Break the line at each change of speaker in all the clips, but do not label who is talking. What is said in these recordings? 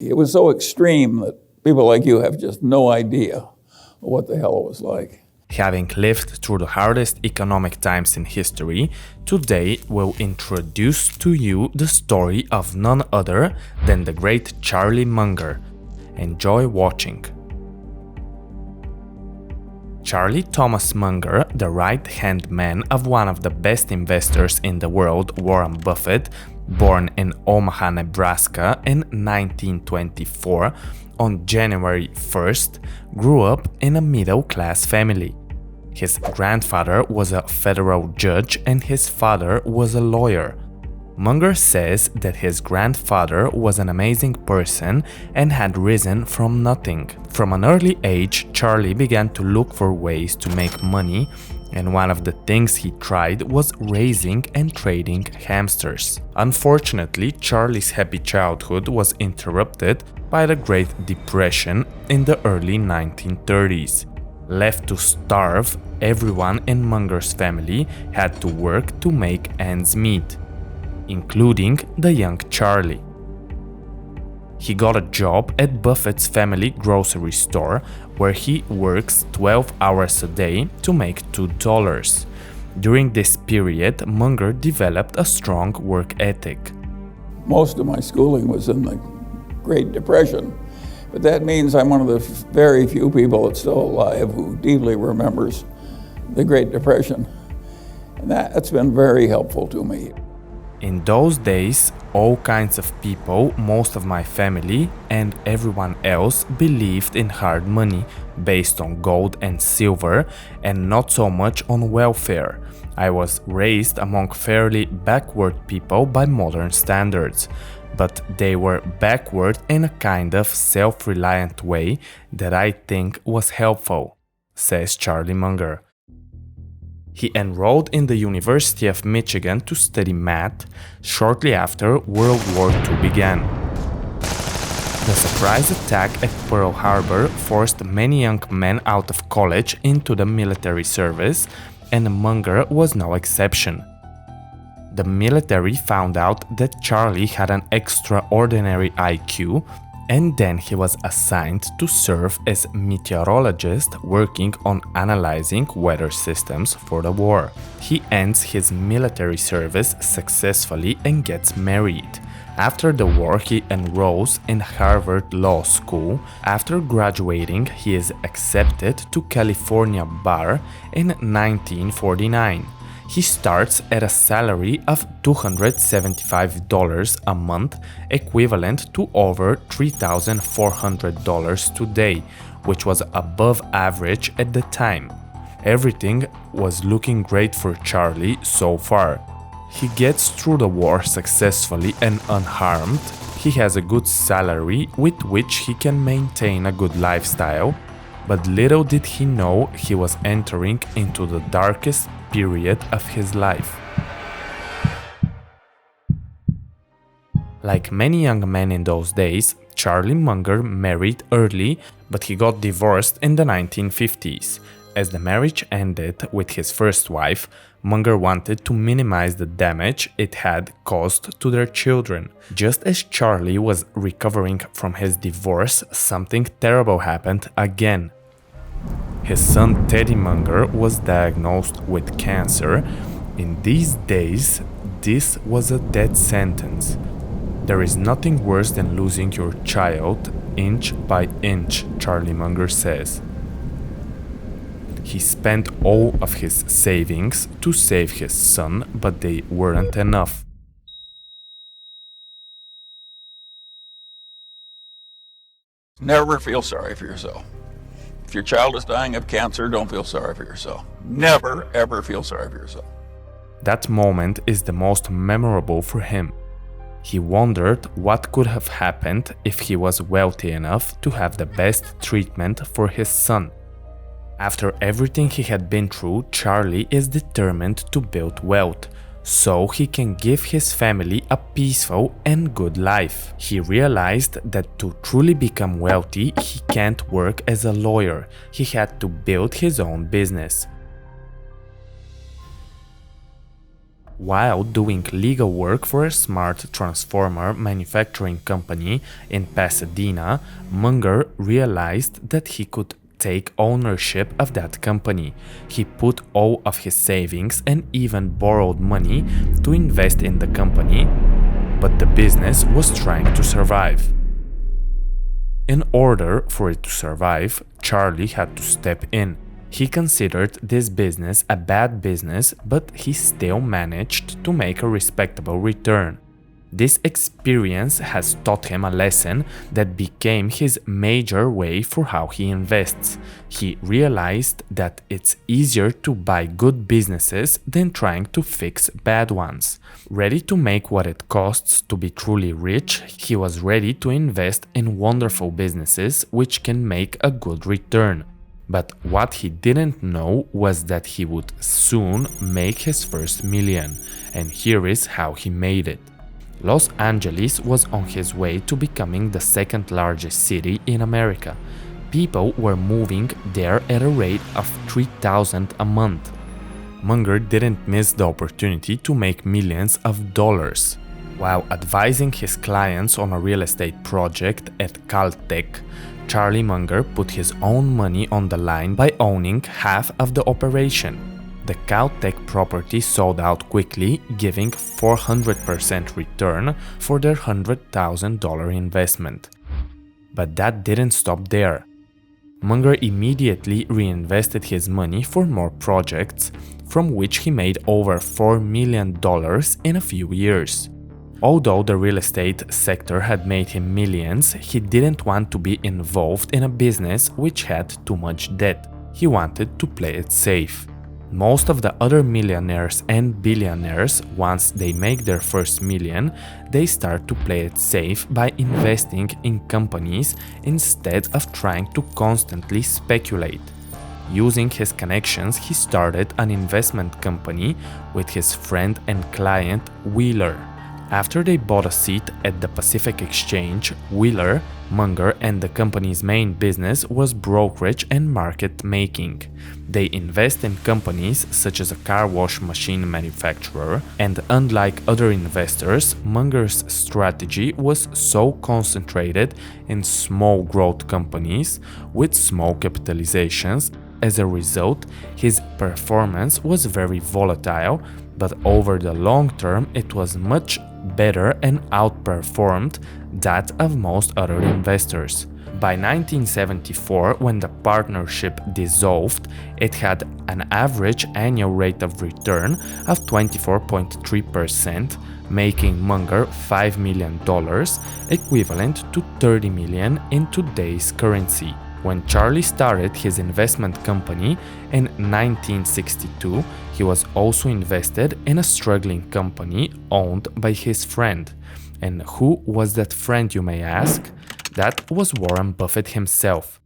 It was so extreme that people like you have just no idea what the hell it was like.
Having lived through the hardest economic times in history, today we'll introduce to you the story of none other than the great Charlie Munger. Enjoy watching. Charlie Thomas Munger, the right-hand man of one of the best investors in the world, Warren Buffett, born in Omaha, Nebraska in 1924, on January 1st, grew up in a middle-class family. His grandfather was a federal judge and his father was a lawyer. Munger says that his grandfather was an amazing person and had risen from nothing. From an early age, Charlie began to look for ways to make money, and one of the things he tried was raising and trading hamsters. Unfortunately, Charlie's happy childhood was interrupted by the Great Depression in the early 1930s. Left to starve, everyone in Munger's family had to work to make ends meet, including the young Charlie. He got a job at Buffett's family grocery store, where he works 12 hours a day to make $2. During this period, Munger developed a strong work ethic.
Most of my schooling was in the Great Depression, but that means I'm one of the very few people that's still alive who deeply remembers the Great Depression, and that's been very helpful to me.
In those days, all kinds of people, most of my family and everyone else, believed in hard money based on gold and silver and not so much on welfare. I was raised among fairly backward people by modern standards, but they were backward in a kind of self-reliant way that I think was helpful, says Charlie Munger. He enrolled in the University of Michigan to study math shortly after World War II began. The surprise attack at Pearl Harbor forced many young men out of college into the military service, and Munger was no exception. The military found out that Charlie had an extraordinary IQ, and then he was assigned to serve as meteorologist working on analyzing weather systems for the war. He ends his military service successfully and gets married. After the war, he enrolls in Harvard Law School. After graduating, he is accepted to California Bar in 1949. He starts at a salary of $275 a month, equivalent to over $3,400 today, which was above average at the time. Everything was looking great for Charlie so far. He gets through the war successfully and unharmed. He has a good salary with which he can maintain a good lifestyle, but little did he know he was entering into the darkest period of his life. Like many young men in those days, Charlie Munger married early, but he got divorced in the 1950s. As the marriage ended with his first wife, Munger wanted to minimize the damage it had caused to their children. Just as Charlie was recovering from his divorce, something terrible happened again. His son Teddy Munger was diagnosed with cancer. In these days, this was a death sentence. There is nothing worse than losing your child inch by inch, Charlie Munger says. He spent all of his savings to save his son, but they weren't enough.
Never feel sorry for yourself. If your child is dying of cancer, don't feel sorry for yourself. Never, ever feel sorry for yourself.
That moment is the most memorable for him. He wondered what could have happened if he was wealthy enough to have the best treatment for his son. After everything he had been through, Charlie is determined to build wealth, so he can give his family a peaceful and good life. He realized that to truly become wealthy, he can't work as a lawyer. He had to build his own business. While doing legal work for a smart transformer manufacturing company in Pasadena, Munger realized that he could take ownership of that company. He put all of his savings and even borrowed money to invest in the company, but the business was trying to survive. In order for it to survive, Charlie had to step in. He considered this business a bad business, but he still managed to make a respectable return. This experience has taught him a lesson that became his major way for how he invests. He realized that it's easier to buy good businesses than trying to fix bad ones. Ready to make what it costs to be truly rich, he was ready to invest in wonderful businesses which can make a good return. But what he didn't know was that he would soon make his first million, and here is how he made it. Los Angeles was on his way to becoming the second largest city in America. People were moving there at a rate of 3,000 a month. Munger didn't miss the opportunity to make millions of dollars. While advising his clients on a real estate project at Caltech, Charlie Munger put his own money on the line by owning half of the operation. The Caltech property sold out quickly, giving 400% return for their $100,000 investment. But that didn't stop there. Munger immediately reinvested his money for more projects, from which he made over $4 million in a few years. Although the real estate sector had made him millions, he didn't want to be involved in a business which had too much debt. He wanted to play it safe. Most of the other millionaires and billionaires, once they make their first million, they start to play it safe by investing in companies instead of trying to constantly speculate. Using his connections, he started an investment company with his friend and client Wheeler. After they bought a seat at the Pacific Exchange, Wheeler, Munger, and the company's main business was brokerage and market making. They invest in companies such as a car wash machine manufacturer, and unlike other investors, Munger's strategy was so concentrated in small growth companies with small capitalizations. As a result, his performance was very volatile, but over the long term it was much better and outperformed that of most other investors. By 1974, when the partnership dissolved, it had an average annual rate of return of 24.3%, making Munger $5 million, equivalent to $30 million in today's currency. When Charlie started his investment company in 1962, he was also invested in a struggling company owned by his friend. And who was that friend, you may ask? That was Warren Buffett himself.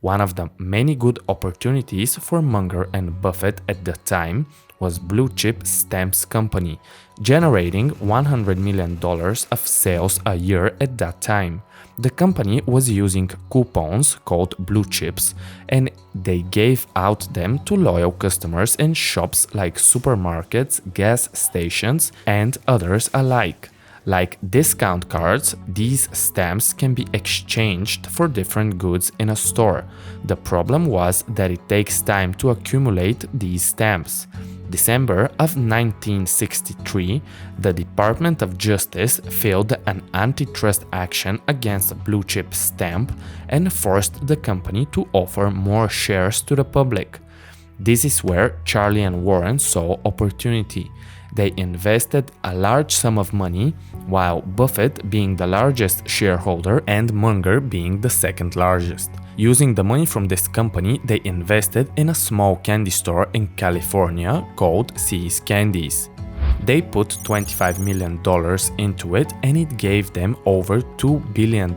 One of the many good opportunities for Munger and Buffett at the time was Blue Chip Stamps Company, generating $100 million of sales a year at that time. The company was using coupons called Blue Chips, and they gave out them to loyal customers in shops like supermarkets, gas stations, and others alike. Like discount cards, these stamps can be exchanged for different goods in a store. The problem was that it takes time to accumulate these stamps. December of 1963, the Department of Justice filed an antitrust action against Blue Chip Stamp and forced the company to offer more shares to the public. This is where Charlie and Warren saw opportunity. They invested a large sum of money, while Buffett being the largest shareholder and Munger being the second largest. Using the money from this company, they invested in a small candy store in California called See's Candies. They put $25 million into it, and it gave them over $2 billion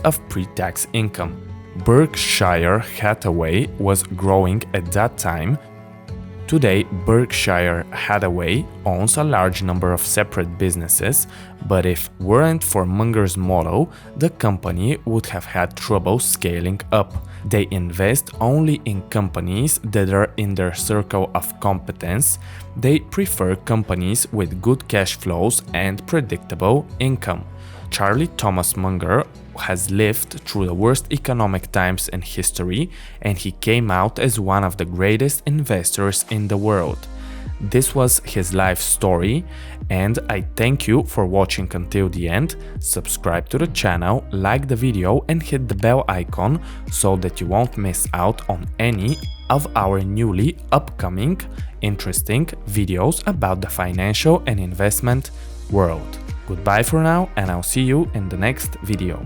of pre-tax income. Berkshire Hathaway was growing at that time. Today, Berkshire Hathaway owns a large number of separate businesses, but if weren't for Munger's motto, the company would have had trouble scaling up. They invest only in companies that are in their circle of competence. They prefer companies with good cash flows and predictable income. Charlie Thomas Munger has lived through the worst economic times in history, and he came out as one of the greatest investors in the world. This was his life story, and I thank you for watching until the end. Subscribe to the channel, like the video and hit the bell icon so that you won't miss out on any of our newly upcoming interesting videos about the financial and investment world. Goodbye for now, and I'll see you in the next video.